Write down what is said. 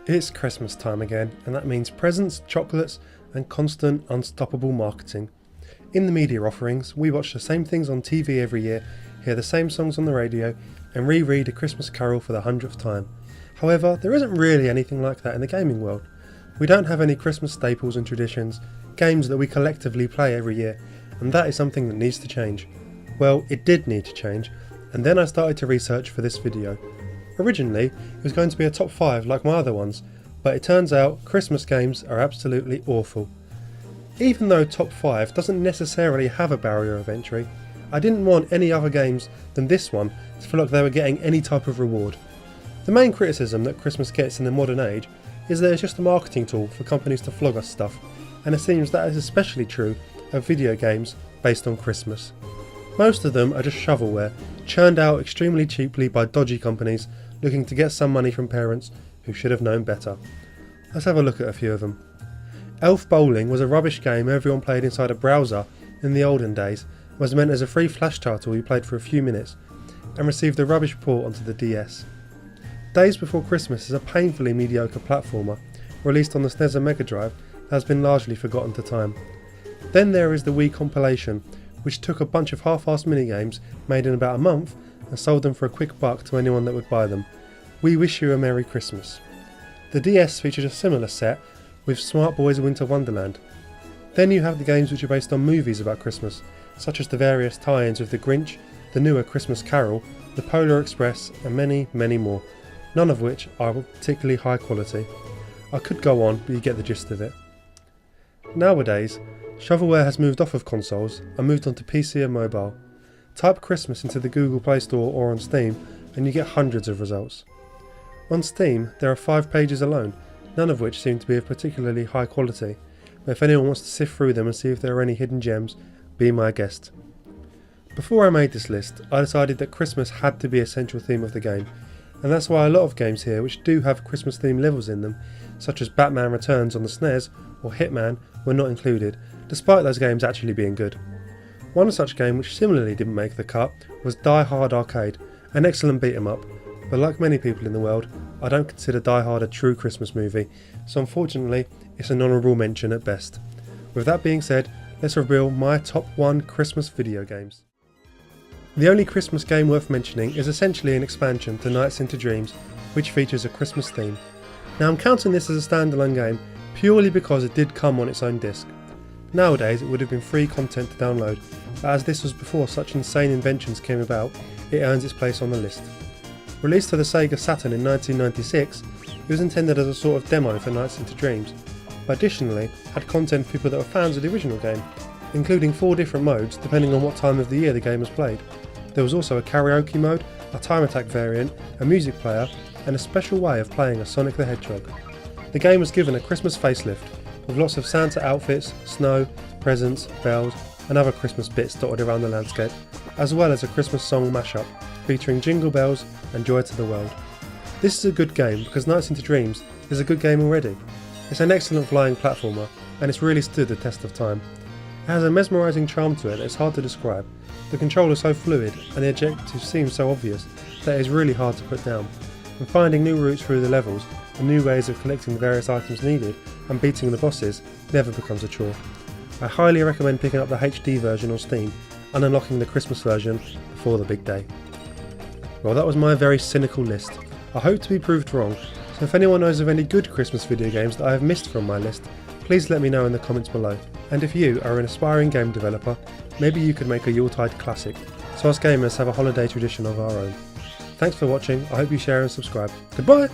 It's Christmas time again, and that means presents, chocolates, and constant, unstoppable marketing. In the media offerings, we watch the same things on TV every year, hear the same songs on the radio, and reread A Christmas Carol for the 100th time. However, there isn't really anything like that in the gaming world. We don't have any Christmas staples and traditions, games that we collectively play every year, and that is something that needs to change. Well, it did need to change, and then I started to research for this video. Originally, it was going to be a top 5 like my other ones, but it turns out Christmas games are absolutely awful. Even though top 5 doesn't necessarily have a barrier of entry, I didn't want any other games than this one to feel like they were getting any type of reward. The main criticism that Christmas gets in the modern age is that it's just a marketing tool for companies to flog us stuff, and it seems that is especially true of video games based on Christmas. Most of them are just shovelware, churned out extremely cheaply by dodgy companies looking to get some money from parents who should have known better. Let's have a look at a few of them. Elf Bowling was a rubbish game everyone played inside a browser in the olden days, was meant as a free flash title you played for a few minutes, and received a rubbish port onto the DS. Days Before Christmas is a painfully mediocre platformer, released on the SNES and Mega Drive, that has been largely forgotten to time. Then there is the Wii compilation, which took a bunch of half-assed minigames made in about a month and sold them for a quick buck to anyone that would buy them. We wish you a Merry Christmas. The DS featured a similar set with Smart Boys Winter Wonderland. Then you have the games which are based on movies about Christmas, such as the various tie-ins with The Grinch, the newer Christmas Carol, The Polar Express, and many, many more, none of which are particularly high quality. I could go on, but you get the gist of it. Nowadays, shovelware has moved off of consoles and moved onto PC and mobile. Type Christmas into the Google Play Store or on Steam and you get hundreds of results. On Steam there are 5 pages alone, none of which seem to be of particularly high quality, but if anyone wants to sift through them and see if there are any hidden gems, be my guest. Before I made this list, I decided that Christmas had to be a central theme of the game, and that's why a lot of games here which do have Christmas themed levels in them, such as Batman Returns on the SNES or Hitman, were not included, despite those games actually being good. One such game which similarly didn't make the cut was Die Hard Arcade, an excellent beat 'em up, but like many people in the world, I don't consider Die Hard a true Christmas movie, so unfortunately it's an honourable mention at best. With that being said, let's reveal my top 1 Christmas video games. The only Christmas game worth mentioning is essentially an expansion to Nights into Dreams, which features a Christmas theme. Now I'm counting this as a standalone game purely because it did come on its own disc. Nowadays it would have been free content to download, but as this was before such insane inventions came about, it earns its place on the list. Released for the Sega Saturn in 1996, it was intended as a sort of demo for Nights into Dreams, but additionally had content for people that were fans of the original game, including 4 different modes depending on what time of the year the game was played. There was also a karaoke mode, a time attack variant, a music player, and a special way of playing as Sonic the Hedgehog. The game was given a Christmas facelift, with lots of Santa outfits, snow, presents, bells, and other Christmas bits dotted around the landscape, as well as a Christmas song mashup featuring Jingle Bells and Joy to the World. This is a good game because Nights into Dreams is a good game already. It's an excellent flying platformer, and it's really stood the test of time. It has a mesmerising charm to it that is hard to describe. The controller is so fluid and the objectives seem so obvious that it is really hard to put down. And finding new routes through the levels and new ways of collecting the various items needed and beating the bosses never becomes a chore. I highly recommend picking up the HD version on Steam and unlocking the Christmas version before the big day. Well, that was my very cynical list. I hope to be proved wrong, so if anyone knows of any good Christmas video games that I have missed from my list, please let me know in the comments below. And if you are an aspiring game developer, maybe you could make a Yuletide classic, so us gamers have a holiday tradition of our own. Thanks for watching, I hope you share and subscribe. Goodbye!